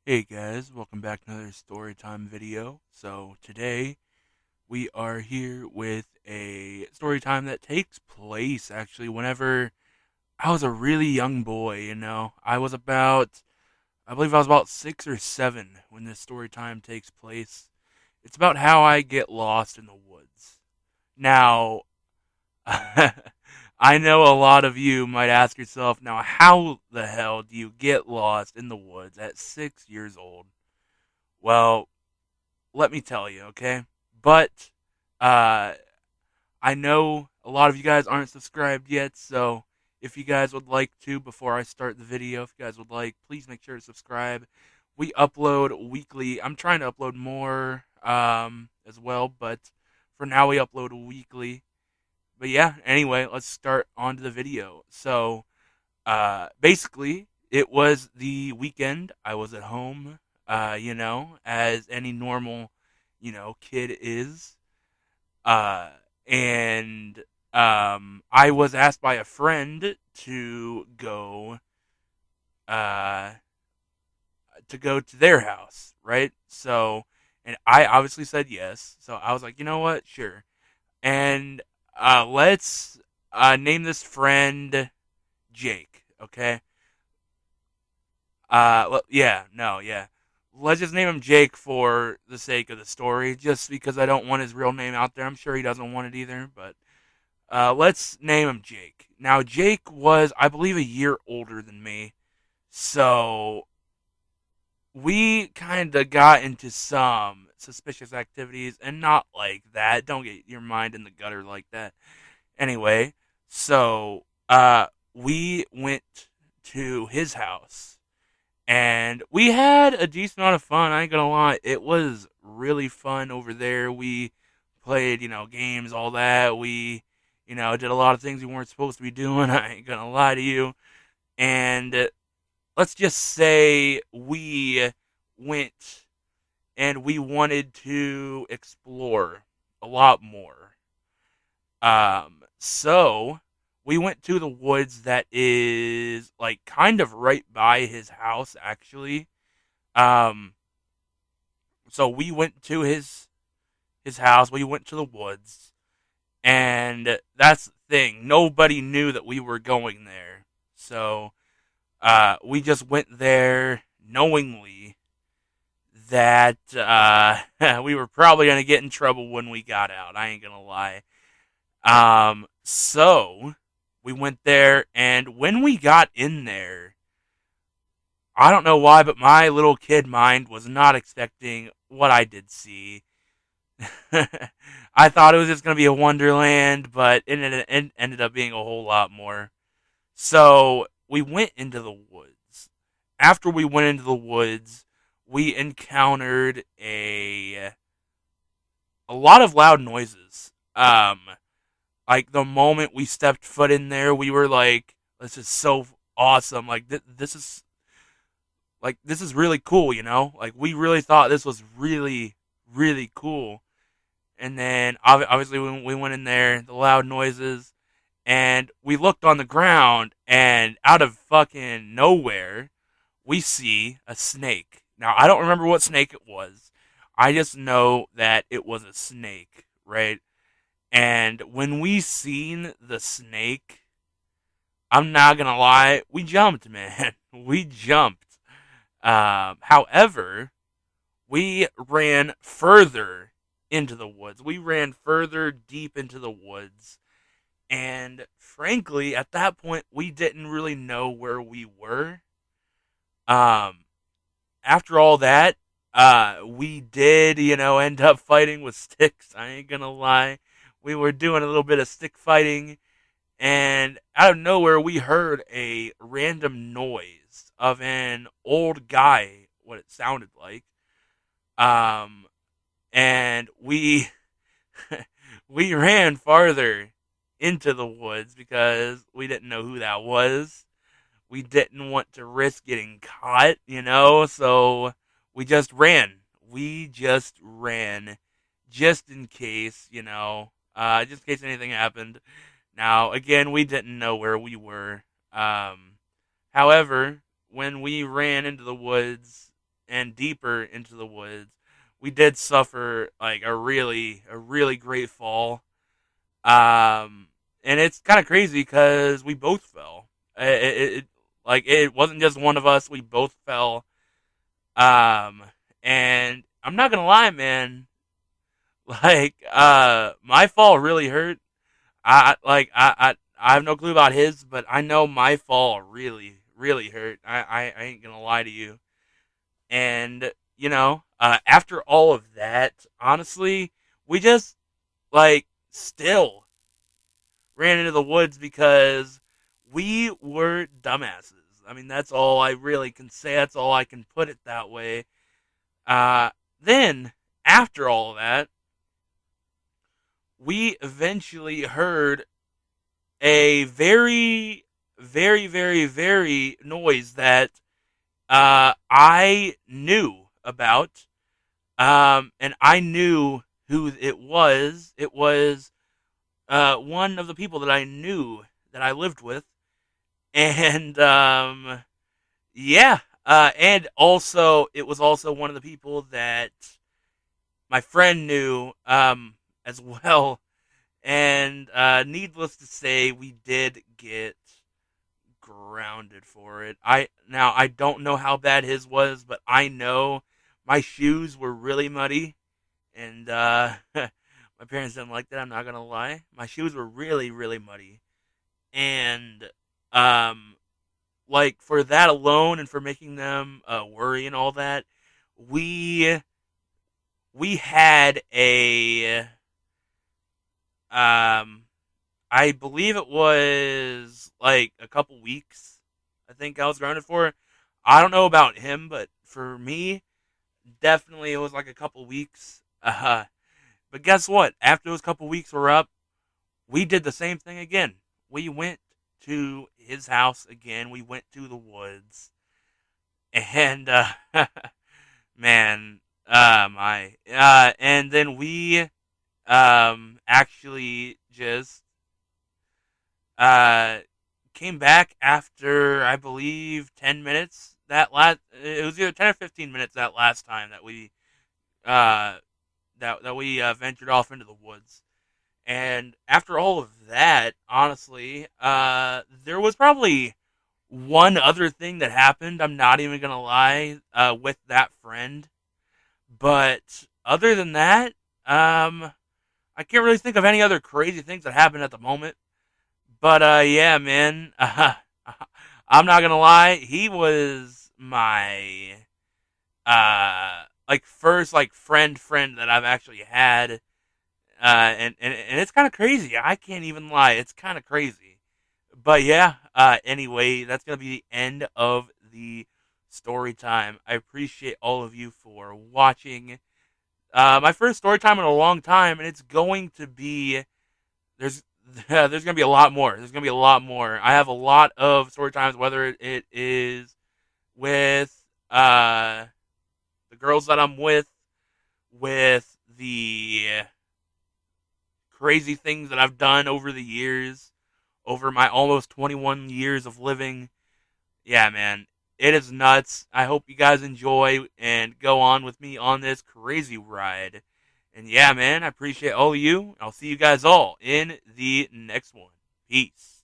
Hey guys, welcome back to another Storytime video. So today we are here with a storytime that takes place actually whenever I was a really young boy, I believe I was about 6 or 7 when this storytime takes place. It's about how I get lost in the woods. Now, I know a lot of you might ask yourself, now how the hell do you get lost in the woods at 6 years old? Well, let me tell you, okay? But uh, I know a lot of you guys aren't subscribed yet, so if you guys would like to, before I start the video, if you guys would like, please make sure to subscribe. We upload weekly. I'm trying to upload more as well, but for now we upload weekly. But yeah, anyway, let's start on to the video. So basically, it was the weekend. I was at home, as any normal, kid is. Uh, and I was asked by a friend uh, to go to their house, right? So, and I obviously said yes. So I was like, you know what, sure. And let's name this friend Jake, okay? Yeah, no, yeah. Let's just name him Jake for the sake of the story, just because I don't want his real name out there. I'm sure he doesn't want it either, but let's name him Jake. Now, Jake was, I believe, a year older than me, so we kind of got into some suspicious activities, and not like that. Don't get your mind in the gutter like that. Anyway, so we went to his house and we had a decent amount of fun. I ain't gonna lie, it was really fun over there. We played, games, all that. We, did a lot of things we weren't supposed to be doing. I ain't gonna lie to you. And let's just say we went and we wanted to explore a lot more. So we went to the woods that is like kind of right by his house, actually. Um, so we went to his house. We went to the woods, and that's the thing. Nobody knew that we were going there, so we just went there knowingly that we were probably gonna get in trouble when we got out. I ain't gonna lie. So we went there, and when we got in there, I don't know why, but my little kid mind was not expecting what I did see. I thought it was just going to be a wonderland, but it ended up being a whole lot more. So we went into the woods. After we went into the woods, we encountered a lot of loud noises. Like the moment we stepped foot in there, we were like, "This is so awesome! Like this is really cool, you know? Like we really thought this was really really cool." And then obviously when we went in there, the loud noises, and we looked on the ground, and out of fucking nowhere, we see a snake. Now I don't remember what snake it was. I just know that it was a snake, right? And when we seen the snake, I'm not gonna lie, we jumped, man. We jumped. However, we ran further into the woods. We ran further deep into the woods. And frankly, at that point, we didn't really know where we were. Um, After all that, we did, end up fighting with sticks. I ain't gonna lie. We were doing a little bit of stick fighting, and out of nowhere, we heard a random noise of an old guy, what it sounded like. Um, and we we ran farther into the woods because we didn't know who that was. We didn't want to risk getting caught, so we just ran. We just ran just in case, just in case anything happened. Now, again, we didn't know where we were. However, when we ran into the woods, and deeper into the woods, we did suffer like a really great fall. Um, and it's kind of crazy because we both fell. Like it wasn't just one of us; we both fell. Um, and I'm not gonna lie, man. Like, my fall really hurt. I have no clue about his, but I know my fall really hurt. I ain't gonna lie to you. And after all of that, honestly, we just like still ran into the woods because we were dumbasses. I mean, that's all I really can say. That's all I can put it that way. Uh, then after all of that, we eventually heard a very noise that I knew about, and I knew who it was. It was one of the people that I knew that I lived with, and yeah, and also it was also one of the people that my friend knew as well. And needless to say, we did get grounded for it. I don't know how bad his was, but I know my shoes were really muddy, and my parents didn't like that. I'm not gonna lie, my shoes were really muddy, and um, like for that alone, and for making them worry and all that, we we had a um I believe it was like a couple weeks. I think I was grounded for. I don't know about him, but for me, definitely it was like a couple weeks. But guess what? After those couple weeks were up, we did the same thing again. We went to his house again. We went to the woods, and man, and then we actually just uh came back after I believe 10 minutes. It was either 10 or 15 minutes that last time that uh we ventured off into the woods. And after all of that, honestly, there was probably one other thing that happened. I'm not even gonna lie, with that friend. But other than that, I can't really think of any other crazy things that happened at the moment. But yeah, man. I'm not gonna lie. He was my like first like friend that I've actually had. And it's kind of crazy. I can't even lie. It's kind of crazy. But yeah. Anyway, that's gonna be the end of the story time. I appreciate all of you for watching. My first story time in a long time, and it's going to be there's there's gonna be a lot more. There's gonna be a lot more. I have a lot of story times, whether it is with the girls that I'm with the crazy things that I've done over the years, over my almost 21 years of living. Yeah, man, it is nuts. I hope you guys enjoy and go on with me on this crazy ride. And yeah, man, I appreciate all of you. I'll see you guys all in the next one. Peace.